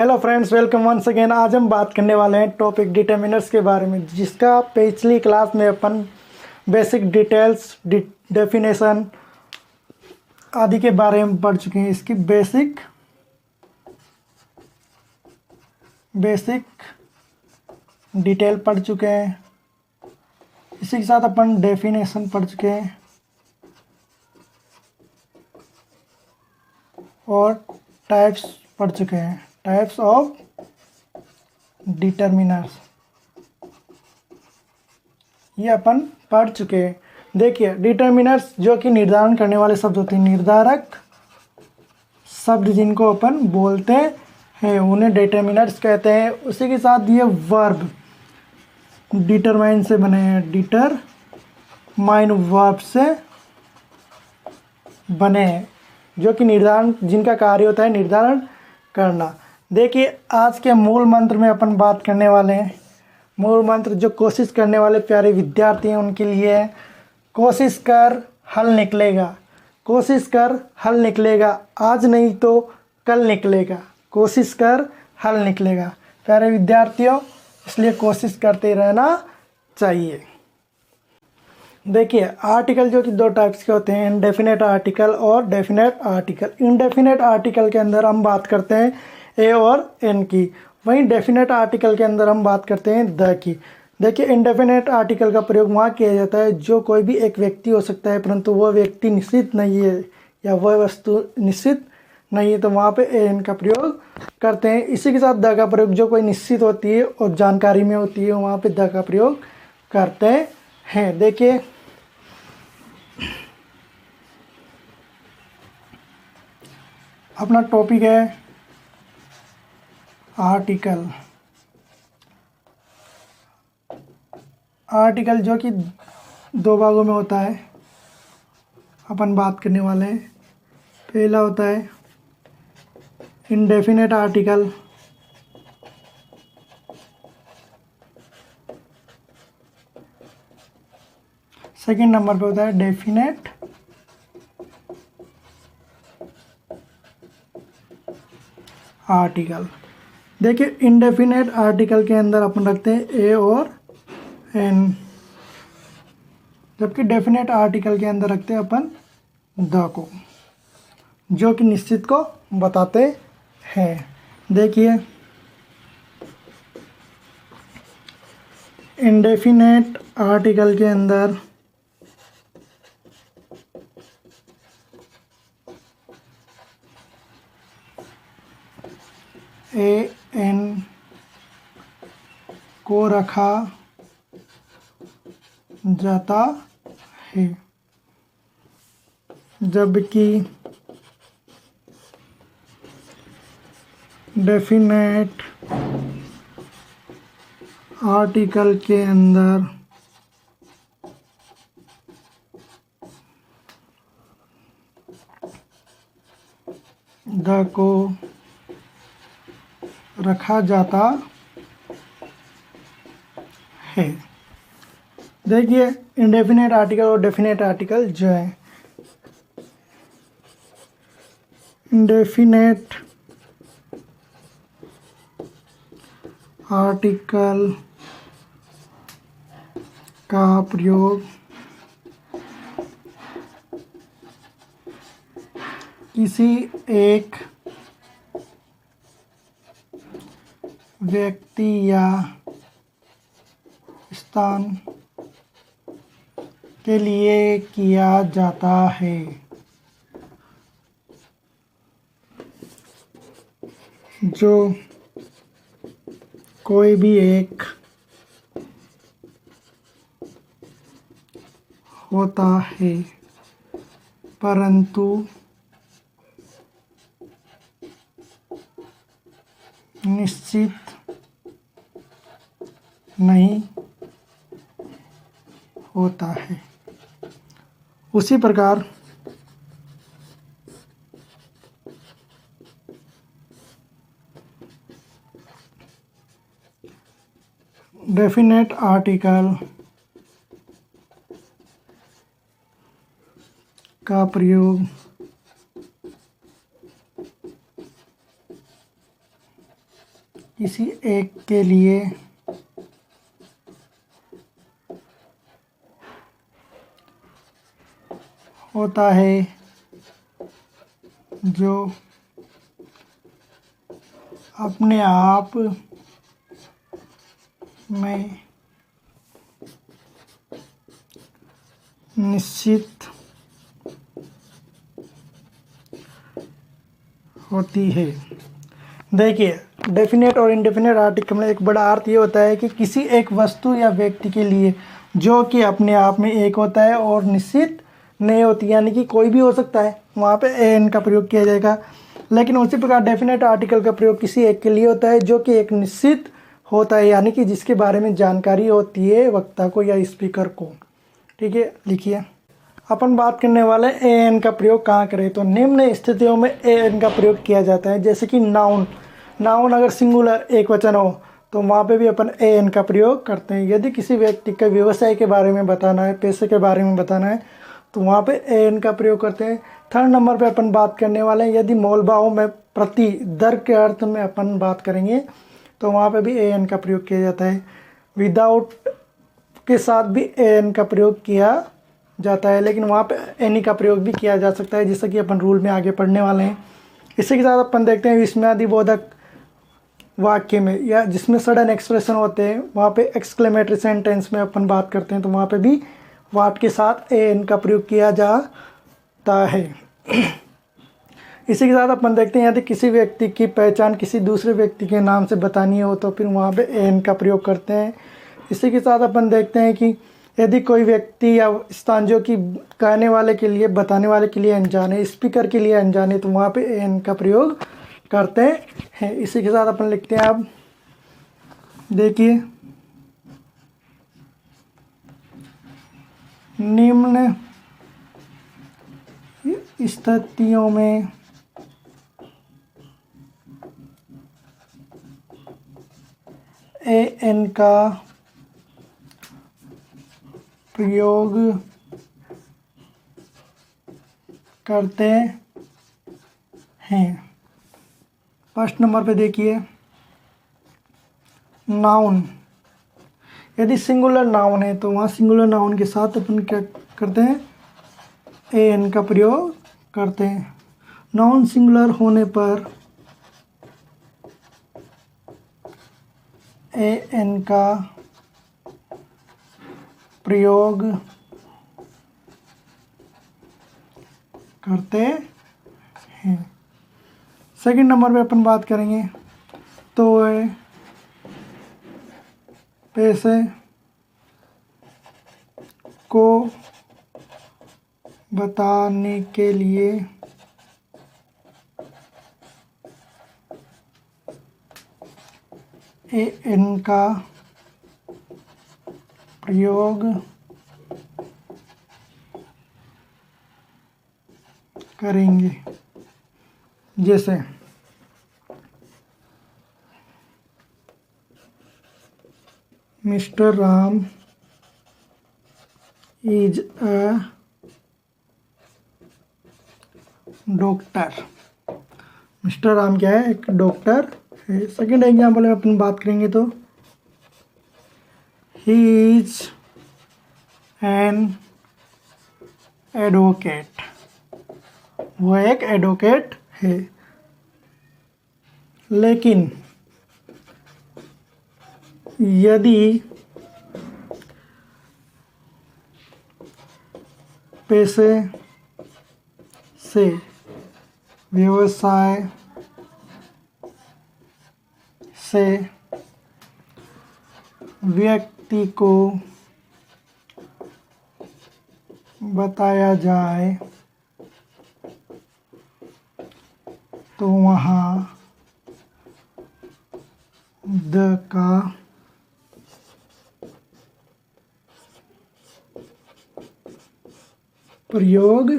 Hello friends, welcome once again. आज हम बात करने वाले हैं टॉपिक डिटर्मिनर्स के बारे में, जिसका पिछली क्लास में अपन बेसिक डिटेल्स, डेफिनेशन आदि के बारे में पढ़ चुके हैं। इसकी बेसिक डिटेल पढ़ चुके हैं। इसी के साथ अपन डेफिनेशन पढ़ चुके हैं और टाइप्स पढ़ चुके हैं, टाइप्स ऑफ डिटर्मिनर्स ये अपन पढ़ चुके हैं। देखिए, डिटर्मिनर्स जो कि निर्धारण करने वाले शब्द होते हैं, निर्धारक शब्द जिनको अपन बोलते हैं उन्हें डिटर्मिनर्स कहते हैं। उसी के साथ ये वर्ब डिटरमाइन से बने हैं, डिटरमाइन वर्ब से बने हैं, जो कि निर्धारण, जिनका कार्य होता है निर्धारण करना। देखिए, आज के मूल मंत्र में अपन बात करने वाले हैं। मूल मंत्र जो कोशिश करने वाले प्यारे विद्यार्थी हैं उनके लिए है, कोशिश कर हल निकलेगा। कोशिश कर हल निकलेगा, आज नहीं तो कल निकलेगा। कोशिश कर हल निकलेगा प्यारे विद्यार्थियों, इसलिए कोशिश करते रहना चाहिए। देखिए, आर्टिकल जो कि दो टाइप्स के होते हैं, इनडेफिनेट आर्टिकल और डेफिनेट आर्टिकल। इनडेफिनेट आर्टिकल के अंदर हम बात करते हैं ए और एन की, वहीं डेफिनेट आर्टिकल के अंदर हम बात करते हैं द की। देखिए, इनडेफिनेट आर्टिकल का प्रयोग वहाँ किया जाता है जो कोई भी एक व्यक्ति हो सकता है, परंतु वह व्यक्ति निश्चित नहीं है या वह वस्तु निश्चित नहीं है, तो वहाँ पे एन का प्रयोग करते हैं। इसी के साथ द का प्रयोग जो कोई निश्चित होती है और जानकारी में होती है, वहाँ पे द का प्रयोग करते हैं। देखिए, अपना टॉपिक है आर्टिकल। आर्टिकल जो कि दो भागों में होता है, अपन बात करने वाले हैं। पहला होता है इनडेफिनेट आर्टिकल, सेकंड नंबर पे होता है डेफिनेट आर्टिकल। देखिए, इनडेफिनेट आर्टिकल के अंदर अपन रखते हैं ए और एन, जबकि डेफिनेट आर्टिकल के अंदर रखते हैं अपन द को, जो कि निश्चित को बताते हैं। देखिए, इनडेफिनेट आर्टिकल के अंदर ए एन को रखा जाता है, जबकि डेफिनेट आर्टिकल के अंदर द को रखा जाता है। देखिए, इंडेफिनेट आर्टिकल और डेफिनेट आर्टिकल जो है, इंडेफिनेट आर्टिकल का प्रयोग किसी एक व्यक्ति या स्थान के लिए किया जाता है, जो कोई भी एक होता है, परंतु निश्चित नहीं होता है। उसी प्रकार डेफिनेट आर्टिकल का प्रयोग किसी एक के लिए होता है जो अपने आप में निश्चित होती है। देखिए, डेफिनेट और इंडेफिनेट आर्टिकल में एक बड़ा अर्थ ये होता है कि किसी एक वस्तु या व्यक्ति के लिए जो कि अपने आप में एक होता है और निश्चित नहीं होती, यानी कि कोई भी हो सकता है, वहाँ पे एन का प्रयोग किया जाएगा। लेकिन उसी प्रकार डेफिनेट आर्टिकल का प्रयोग किसी एक के लिए होता है जो कि एक निश्चित होता है, यानी कि जिसके बारे में जानकारी होती है वक्ता को या स्पीकर को। ठीक है, लिखिए। अपन बात करने वाले ए एन का प्रयोग कहाँ करें, तो निम्न स्थितियों में ए एन का प्रयोग किया जाता है। जैसे कि नाउन अगर सिंगुलर एक वचन हो तो वहाँ पे भी अपन ए एन का प्रयोग करते हैं। यदि किसी व्यक्ति के व्यवसाय के बारे में बताना है, पैसे के बारे में बताना है, तो वहाँ पे ए एन का प्रयोग करते हैं। थर्ड नंबर पे अपन बात करने वाले हैं, यदि मोलभाव में प्रति दर के अर्थ में अपन बात करेंगे तो वहाँ पे भी ए एन का प्रयोग किया जाता है। विदाउट के साथ भी ए एन का प्रयोग किया जाता है, लेकिन वहाँ पे एनी का प्रयोग भी किया जा सकता है, जैसे कि अपन रूल में आगे पढ़ने वाले हैं। इसी के साथ अपन देखते हैं विस्मयादिबोधक वाक्य में या जिसमें सडन एक्सप्रेशन होते हैं, वहाँ पे एक्सक्लेमेटरी सेंटेंस में अपन बात करते हैं, तो वहाँ पे भी वाट के साथ ए एन का प्रयोग किया जाता है। इसी के साथ अपन देखते हैं यदि किसी व्यक्ति की पहचान किसी दूसरे व्यक्ति के नाम से बतानी हो तो फिर वहाँ पे ए एन का प्रयोग करते हैं। इसी के साथ अपन देखते हैं कि यदि कोई व्यक्ति या स्थान जो कि कहने वाले के लिए, बताने वाले के लिए अनजान है, स्पीकर के लिए अनजान है, तो वहाँ पे एन का प्रयोग करते हैं। इसी के साथ अपन लिखते हैं, आप देखिए, निम्न स्थितियों में ए एन का प्रयोग करते हैं। फर्स्ट नंबर पे देखिए, नाउन। यदि सिंगुलर नाउन है तो वहाँ सिंगुलर नाउन के साथ अपन क्या करते हैं, ए एन का प्रयोग करते हैं। नाउन सिंगुलर होने पर ए एन का प्रयोग करते हैं। सेकंड नंबर पे अपन बात करेंगे तो पैसे को बताने के लिए ए एन का प्रयोग करेंगे। जैसे mister Ram is a doctor. Mister Ram क्या है, एक डॉक्टर है। सेकेंड एग्जाम्पल में अपन बात करेंगे तो ही इज एन एडवोकेट। वो एक एडवोकेट है। लेकिन यदि पैसे से व्यवसाय से व्यक्ति को बताया जाए तो वहाँ द का प्रयोग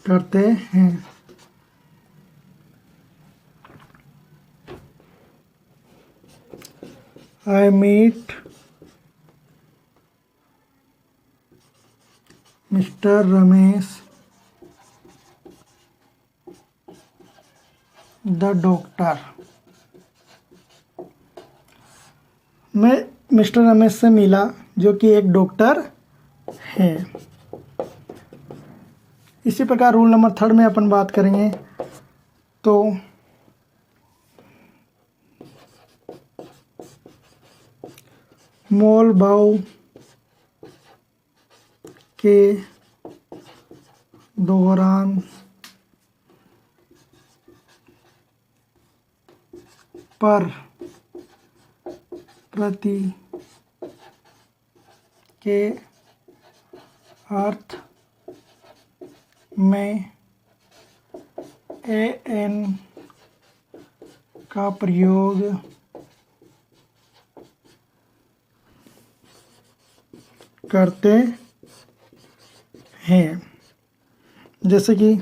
करते हैं। I meet Mr. Ramesh, the doctor। मैं मिस्टर रमेश से मिला जो कि एक डॉक्टर है। इसी प्रकार रूल नंबर 3 में अपन बात करेंगे तो मोल भाव के दौरान पर प्रति के अर्थ में एन का प्रयोग करते हैं। जैसे कि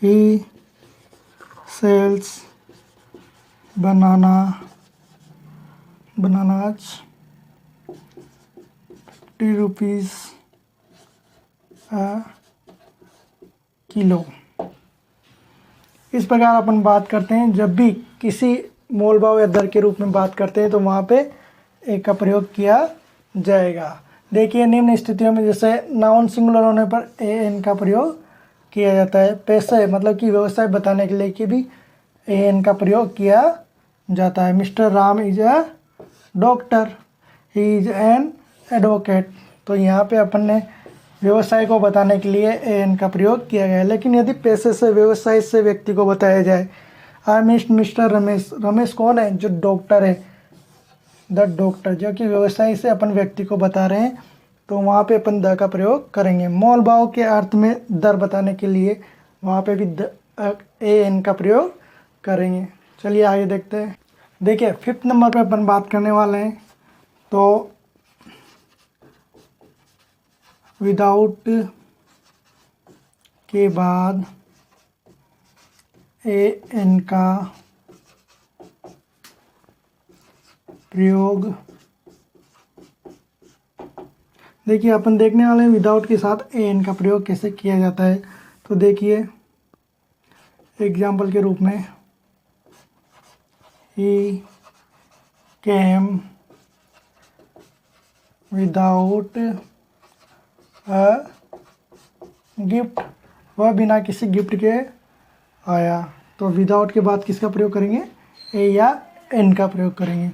ही sells bananas 50 rupees a kilo. इस प्रकार अपन बात करते हैं जब भी किसी मोल भाव या दर के रूप में बात करते हैं तो वहाँ पे एक का प्रयोग किया जाएगा। देखिए निम्न स्थितियों में जैसे नाउन सिंगुलर होने पर ए एन का प्रयोग किया जाता है। पैसे मतलब कि व्यवसाय बताने के लिए कि भी ए एन का प्रयोग किया जाता है। Mister Ram is a doctor, he is an advocate. तो यहाँ पे अपन ने व्यवसाय को बताने के लिए ए एन का प्रयोग किया गया है। लेकिन यदि पैसे से व्यवसाय से व्यक्ति को बताया जाए, आई मिस्टर रमेश, रमेश कौन है? जो डॉक्टर है, द डॉक्टर, जो कि व्यवसाय से अपन व्यक्ति को बता रहे हैं, तो वहाँ पे अपन द का प्रयोग करेंगे। मोल भाव के अर्थ में दर बताने के लिए वहाँ पे भी ए एन का प्रयोग करेंगे। चलिए आगे देखते हैं। देखिए 5th नंबर पे अपन बात करने वाले हैं तो विदाउट के बाद ए एन का प्रयोग। देखिए अपन देखने वाले हैं विदाउट के साथ ए एन का प्रयोग कैसे किया जाता है। तो देखिए एग्जाम्पल के रूप में ही केम विदाउट अ गिफ्ट, वह बिना किसी गिफ्ट के आया। तो विदाउट के बाद किसका प्रयोग करेंगे? ए या एन का प्रयोग करेंगे।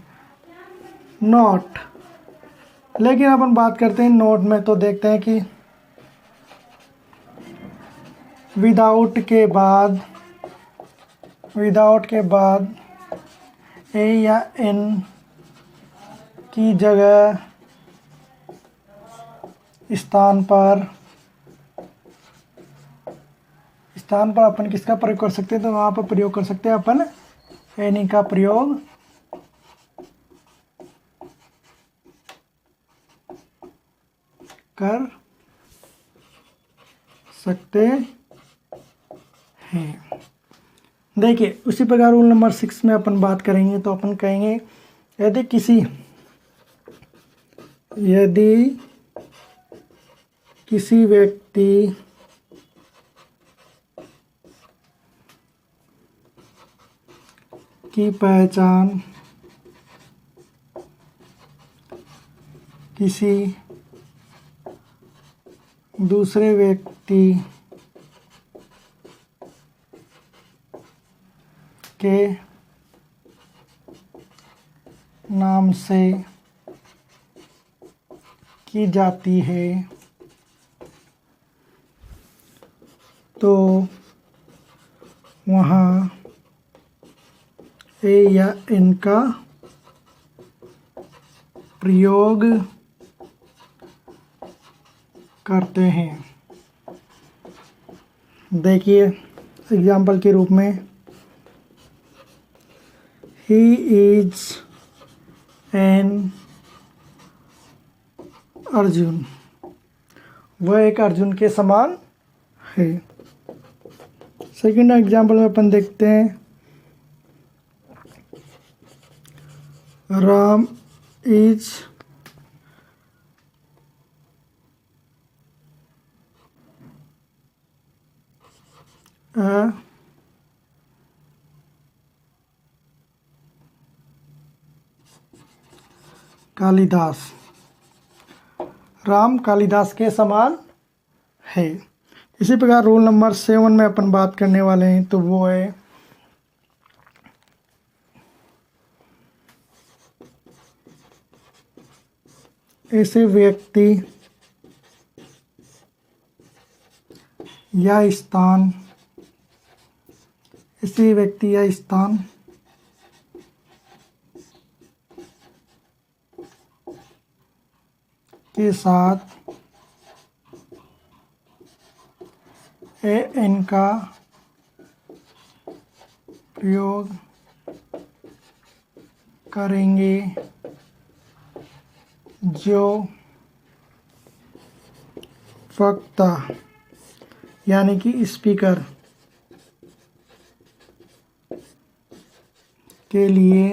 नॉट, लेकिन अपन बात करते हैं नोट में तो देखते हैं कि विदाउट के बाद ए या एन की जगह स्थान पर अपन किसका प्रयोग कर सकते हैं? तो वहाँ पर प्रयोग कर सकते हैं अपन एनी का प्रयोग कर सकते हैं। देखिए उसी प्रकार रूल नंबर 6 में अपन बात करेंगे तो अपन कहेंगे यदि किसी व्यक्ति की पहचान किसी दूसरे व्यक्ति के नाम से की जाती है तो वहाँ ए या एन का प्रयोग करते हैं। देखिए एग्जाम्पल के रूप में ही इज एन अर्जुन, वह एक अर्जुन के समान है। सेकेंड एग्जाम्पल में अपन देखते हैं राम इज a कालिदास, राम कालिदास के समान है। इसी प्रकार रूल नंबर 7 में अपन बात करने वाले हैं, तो वो है ऐसे व्यक्ति या स्थान, ऐसे व्यक्ति या स्थान के साथ एन का प्रयोग करेंगे जो वक्ता यानी कि स्पीकर के लिए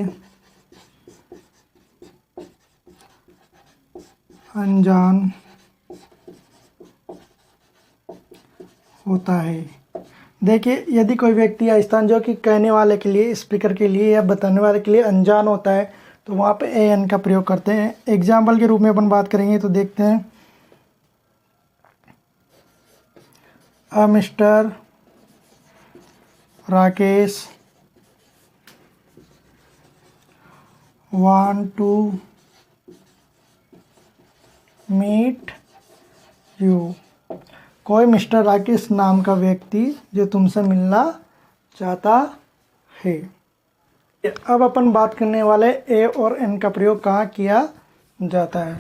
अनजान होता है। देखिए, यदि कोई व्यक्ति या स्थान जो कि कहने वाले के लिए, स्पीकर के लिए या बताने वाले के लिए अनजान होता है, तो वहाँ पे एन का प्रयोग करते हैं। एग्जाम्पल के रूप में अपन बात करेंगे तो देखते हैं, mister Rakesh want to meet you। कोई मिस्टर राकेश नाम का व्यक्ति जो तुमसे मिलना चाहता है। अब अपन बात करने वाले ए और एन का प्रयोग कहाँ किया जाता है।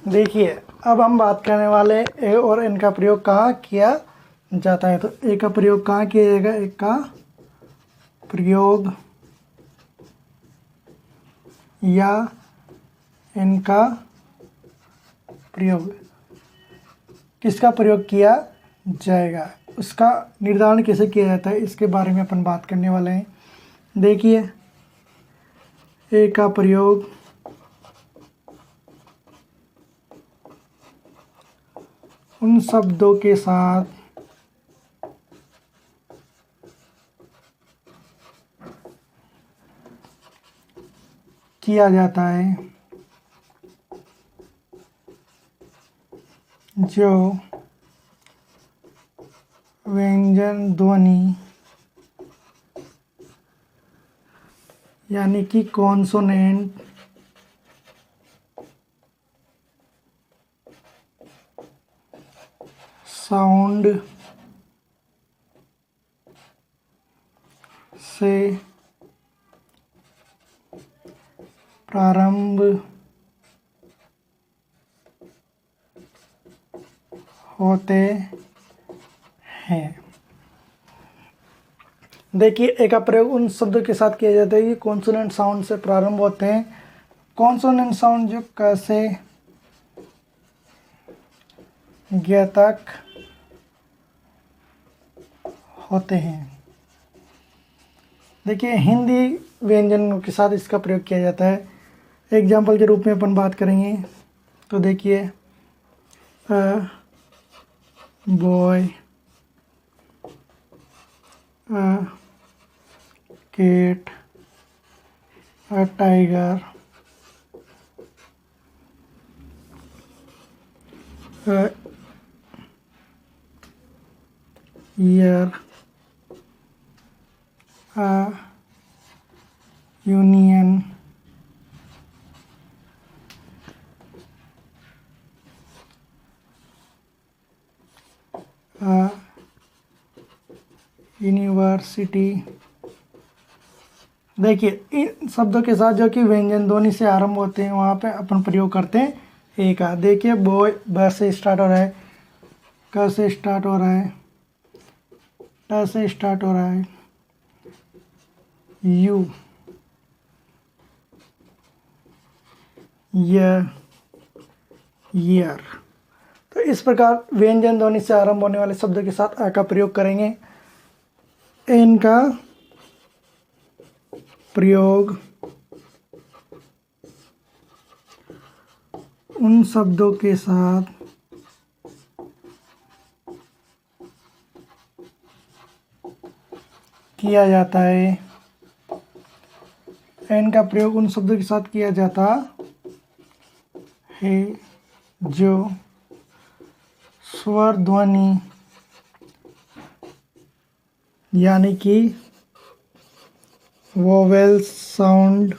देखिए, अब हम बात करने वाले ए और एन का प्रयोग कहाँ किया जाता है। तो ए का प्रयोग कहाँ किया जाएगा, ए का प्रयोग या एन का प्रयोग किसका प्रयोग किया जाएगा, उसका निर्धारण कैसे किया जाता है, इसके बारे में अपन बात करने वाले हैं। देखिए, ए का प्रयोग उन शब्दों के साथ किया जाता है जो व्यंजन ध्वनि यानी कि कॉन्सोनेंट साउंड से प्रारंभ होते हैं। देखिए, ए का प्रयोग उन शब्दों के साथ किया जाता है कि कॉन्सोनेंट साउंड से प्रारंभ होते हैं। कॉन्सोनेंट साउंड जो कैसे ज्ञातक होते हैं। देखिए, हिंदी व्यंजनों के साथ इसका प्रयोग किया जाता है। एग्जाम्पल के रूप में अपन बात करेंगे तो देखिए, a boy, a cat, a tiger, a year, a union, university. देखिए, इन शब्दों के साथ जो कि व्यंजन ध्वनि से आरंभ होते हैं वहाँ पे अपन प्रयोग करते हैं ए का। देखिए, बॉय ब से स्टार्ट हो रहा है, क से स्टार्ट हो रहा है, ट से स्टार्ट हो रहा है, यू, ईयर। तो इस प्रकार व्यंजन ध्वनि से आरंभ होने वाले शब्दों के साथ अ का प्रयोग करेंगे। एन का प्रयोग उन शब्दों के साथ किया जाता है, एन का प्रयोग उन शब्दों के साथ किया जाता है जो स्वर ध्वनि यानी कि वोवेल साउंड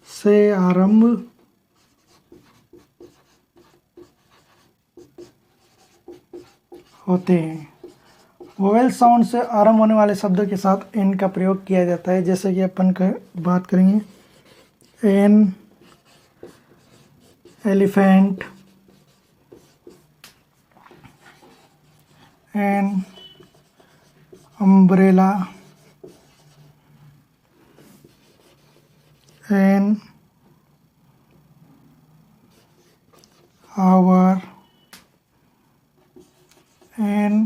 से आरंभ होते हैं। वोवेल साउंड से आरंभ होने वाले शब्दों के साथ एन का प्रयोग किया जाता है। जैसे कि अपन बात करेंगे an elephant, an umbrella, an hour, an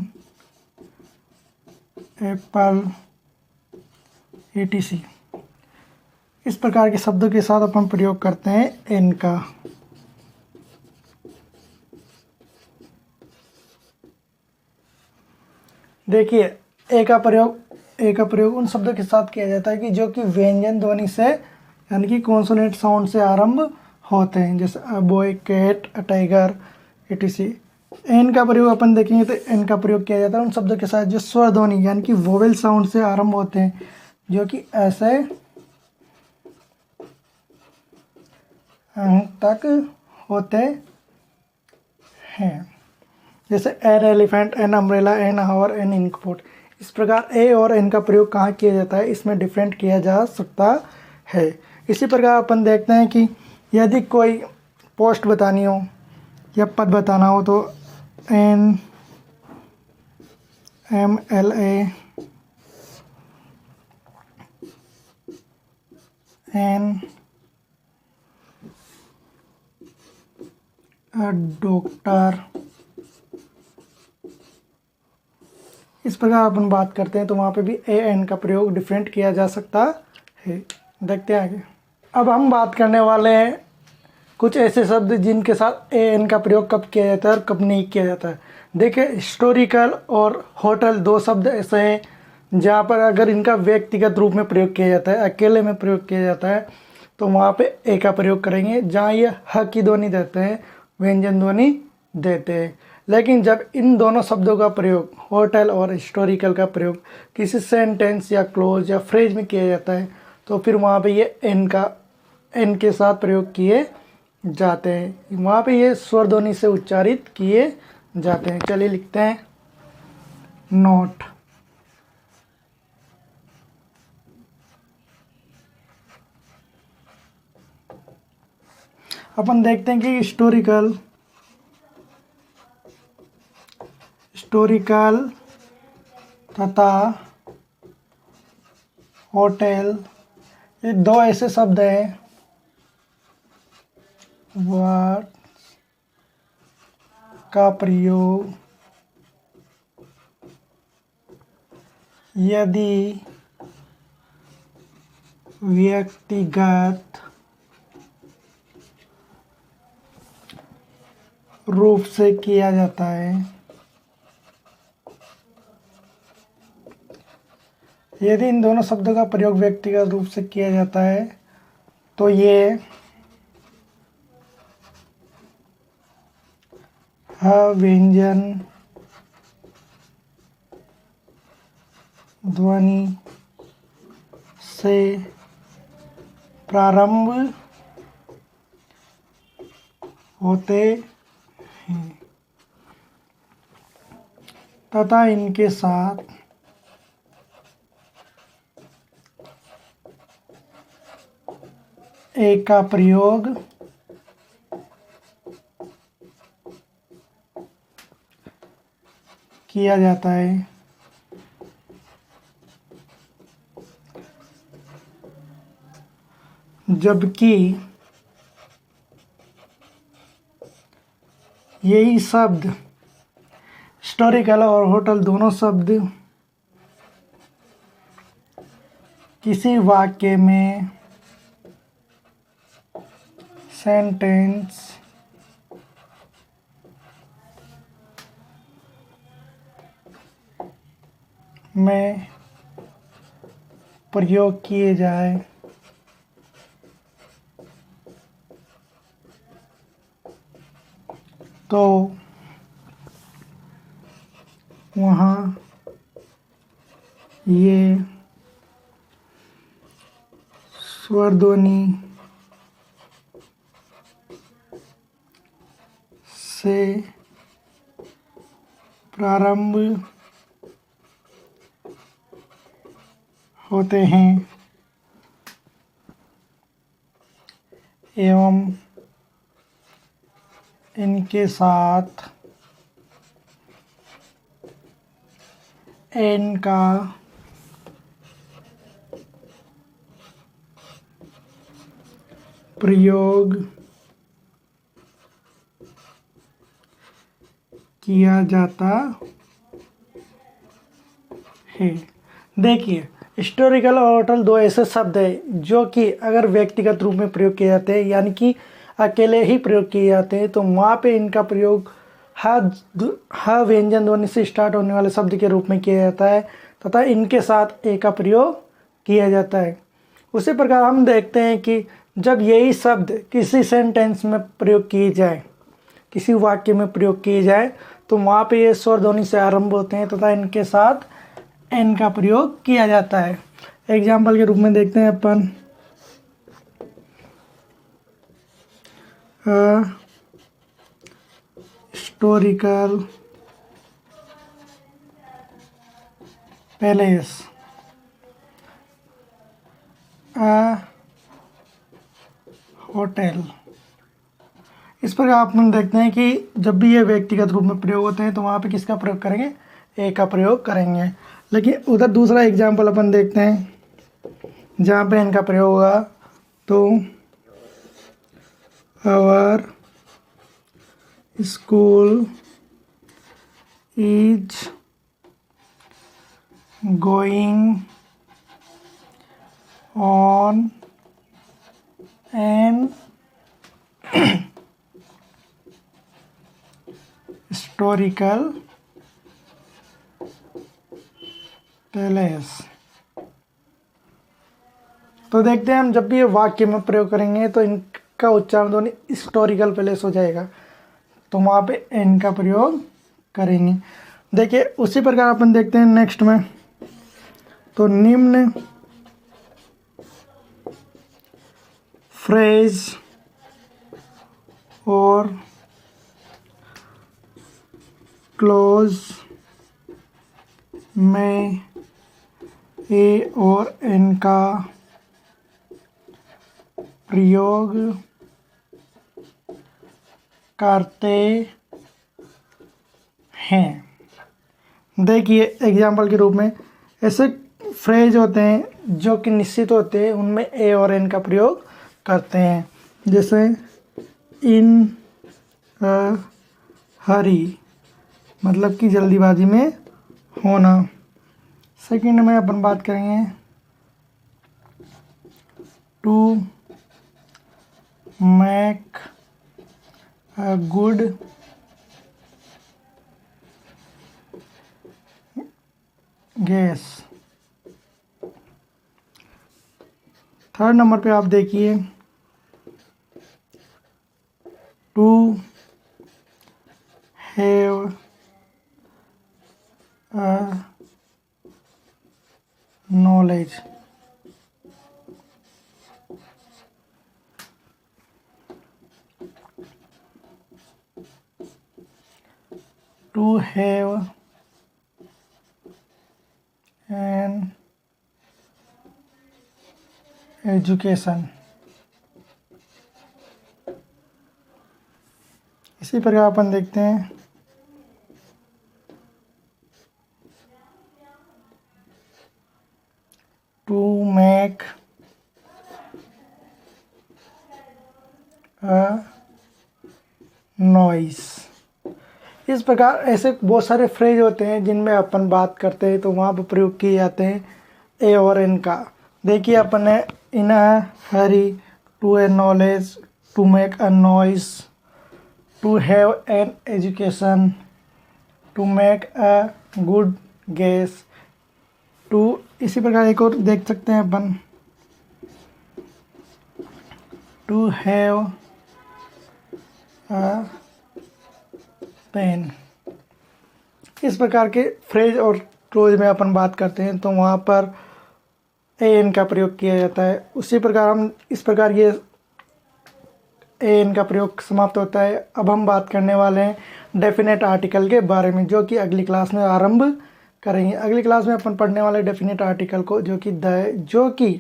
apple, etc। इस प्रकार के शब्दों के साथ अपन प्रयोग करते हैं एन का। देखिए ए का प्रयोग उन शब्दों के साथ किया जाता है कि जो कि व्यंजन ध्वनि से यानी कि कॉन्सोनेंट साउंड से आरंभ होते हैं, जैसे a boy, cat, a tiger, etc। An का प्रयोग अपन देखेंगे तो एन का प्रयोग किया जाता है उन शब्दों के साथ जो स्वर ध्वनि यानी कि वोवेल साउंड से आरंभ होते हैं, जो कि ऐसे अंक तक होते हैं, जैसे an elephant, an umbrella, an hour, an inkpot. इस प्रकार ए और एन का प्रयोग कहाँ किया जाता है, इसमें डिफरेंट किया जा सकता है। इसी प्रकार अपन देखते हैं कि यदि कोई पोस्ट बतानी हो या पद बताना हो तो an M L A, an doctor, इस प्रकार अपन बात करते हैं तो वहाँ पे भी ए एन का प्रयोग डिफरेंट किया जा सकता है। देखते हैं आगे। अब हम बात करने वाले हैं कुछ ऐसे शब्द जिनके साथ ए एन का प्रयोग कब किया जाता है और कब नहीं किया जाता है। देखिए हिस्टोरिकल और होटल दो शब्द ऐसे हैं जहाँ पर अगर इनका व्यक्तिगत रूप में प्रयोग किया जाता है, अकेले में प्रयोग किया जाता है तो वहाँ पे ए का प्रयोग करेंगे। जहाँ ये ह की ध्वनि देते हैं, व्यंजन ध्वनि देते हैं। लेकिन जब इन दोनों शब्दों का प्रयोग, होटल और हिस्टोरिकल का प्रयोग किसी सेंटेंस या क्लोज या फ्रेज में किया जाता है तो फिर वहाँ पे ये एन के साथ प्रयोग किए जाते हैं। वहाँ पे ये स्वर ध्वनि से उच्चारित किए जाते हैं। चलिए लिखते हैं नोट। अपन देखते हैं कि हिस्टोरिकल तथा होटल ये दो ऐसे शब्द हैं वर्ड का प्रयोग यदि व्यक्तिगत रूप से किया जाता है, यदि इन दोनों शब्दों का प्रयोग व्यक्तिगत रूप से किया जाता है तो ये ह व्यंजन ध्वनि से प्रारंभ होते हैं तथा इनके साथ ए का प्रयोग किया जाता है। जबकि यही शब्द हिस्टोरिकल और होटल दोनों शब्द किसी वाक्य में सेंटेंस में प्रयोग किए जाए तो वहाँ ये स्वर ध्वनि से प्रारंभ होते हैं एवं इनके साथ एन का प्रयोग किया जाता है। देखिए, हिस्टोरिकल और ओरल दो ऐसे शब्द हैं जो कि अगर व्यक्तिगत रूप में प्रयोग किए जाते हैं, यानी कि अकेले ही प्रयोग किए जाते हैं, तो वहाँ पे इनका प्रयोग ह व्यंजन ध्वनि से स्टार्ट होने वाले शब्द के रूप में किया जाता है तथा इनके साथ ए का प्रयोग किया जाता है। उसी प्रकार हम देखते हैं कि जब यही शब्द किसी सेंटेंस में प्रयोग किए जाए, किसी वाक्य में प्रयोग किए जाए, तो वहाँ पे ये स्वर ध्वनि से आरंभ होते हैं तथा इनके साथ एन का प्रयोग किया जाता है। एग्जाम्पल के रूप में देखते हैं अपन हिस्टोरिकल पैलेस, होटल। इस पर अपन देखते हैं कि जब भी ये व्यक्तिगत रूप में प्रयोग होते हैं तो वहाँ पे किसका प्रयोग करेंगे, ए का प्रयोग करेंगे। लेकिन उधर दूसरा एग्जाम्पल अपन देखते हैं जहाँ पे इनका प्रयोग होगा, तो our school is going on an historical palace. तो देखते हैं हम जब भी ये वाक्य में प्रयोग करेंगे तो इनका उच्चारण ध्वनि हिस्टोरिकल पैलेस हो जाएगा, तो वहाँ पे एन का प्रयोग करेंगे। देखिए, उसी प्रकार अपन देखते हैं नेक्स्ट में, तो निम्न फ्रेज और क्लोज में ए और एन का प्रयोग करते हैं। देखिए, एग्जाम्पल के रूप में ऐसे फ्रेज होते हैं जो कि निश्चित होते हैं, उनमें ए और एन का प्रयोग करते हैं, जैसे इन अ हरी, मतलब कि जल्दीबाजी में होना। सेकंड में अपन बात करेंगे to make a good guess. Third number पे आप देखिए to have a knowledge. To have an education. इसी प्रकार अपन देखते हैं टू मेक अ नॉइस। इस प्रकार ऐसे बहुत सारे फ्रेज होते हैं जिनमें अपन बात करते हैं तो वहाँ पर प्रयोग किए जाते हैं ए और एन का। देखिए, अपन है in a hurry, to a knowledge, to make a noise, to have an education, to make a good guess. To इसी प्रकार एक और देख सकते हैं अपन, टू हैव अ पेन। इस प्रकार के फ्रेज और क्लोज में अपन बात करते हैं तो वहाँ पर एन का प्रयोग किया जाता है। उसी प्रकार हम इस प्रकार ये एन का प्रयोग समाप्त होता है। अब हम बात करने वाले हैं डेफिनेट आर्टिकल के बारे में, जो कि अगली क्लास में आरंभ करेंगे। अगली क्लास में अपन पढ़ने वाले डेफिनेट आर्टिकल को, जो कि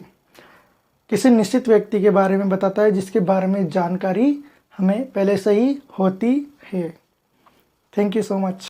किसी निश्चित व्यक्ति के बारे में बताता है जिसके बारे में जानकारी हमें पहले से ही होती है। Thank you so much.